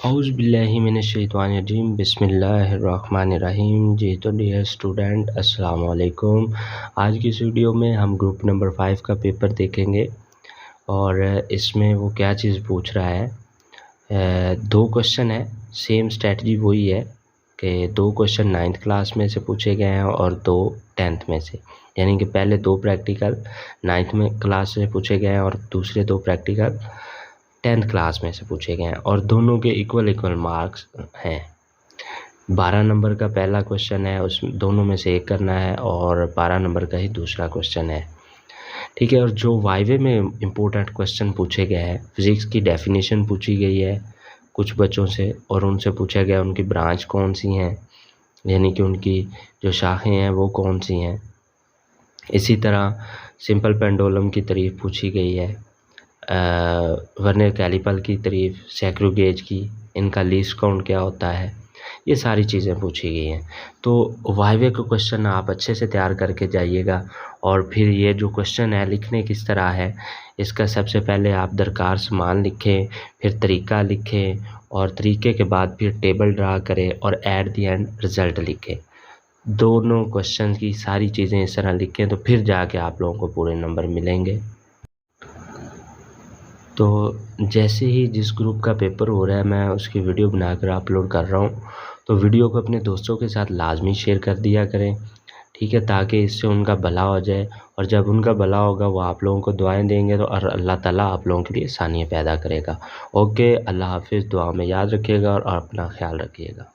औज़ुबिल्लाहिमिनश्शैतानिर्रजीम बिस्मिल्लाहिर्रहमानिर्रहीम। जी तो dear student अस्सलाम वालेकुम। आज की इस वीडियो में हम ग्रुप नंबर 5 का पेपर देखेंगे और इसमें वो क्या चीज़ पूछ रहा है। दो क्वेश्चन है, सेम स्ट्रेटजी वही है कि दो क्वेश्चन 9th क्लास में से पूछे गए हैं और दो 10th में से, यानी कि पहले दो प्रैक्टिकल 9th में क्लास से पूछे गए हैं और दूसरे दो प्रैक्टिकल 10th क्लास में से पूछे गए हैं और दोनों के इक्वल मार्क्स हैं। 12 नंबर का पहला क्वेश्चन है, उस दोनों में से एक करना है और 12 नंबर का ही दूसरा क्वेश्चन है, ठीक है। और जो वाइवे में इम्पोर्टेंट क्वेश्चन पूछे गए हैं, फिज़िक्स की डेफिनेशन पूछी गई है कुछ बच्चों से और उनसे पूछा गया उनकी ब्रांच कौन सी हैं, यानी कि उनकी जो शाखें हैं वो कौन सी हैं। इसी तरह सिंपल पेंडुलम की तारीफ पूछी गई है, वर्नियर कैलिपर की तारीफ, स्क्रू गेज की, इनका लीस्ट काउंट क्या होता है, ये सारी चीज़ें पूछी गई हैं। तो वाइवे का क्वेश्चन आप अच्छे से तैयार करके जाइएगा और फिर ये जो क्वेश्चन है लिखने किस तरह है, इसका सबसे पहले आप दरकार सामान लिखें, फिर तरीका लिखें और तरीके के बाद फिर टेबल ड्रा करें और एट दी एंड रिज़ल्ट लिखें। दोनों क्वेश्चन की सारी चीज़ें इस तरह लिखें तो फिर जाके आप लोगों को पूरे नंबर मिलेंगे। तो जैसे ही जिस ग्रुप का पेपर हो रहा है मैं उसकी वीडियो बनाकर अपलोड कर रहा हूँ, तो वीडियो को अपने दोस्तों के साथ लाजमी शेयर कर दिया करें, ठीक है, ताकि इससे उनका भला हो जाए और जब उनका भला होगा वो आप लोगों को दुआएं देंगे तो और अल्लाह ताला आप लोगों के लिए आसानियाँ पैदा करेगा। ओके, अल्लाह हाफिज़, दुआ में याद रखिएगा और अपना ख्याल रखिएगा।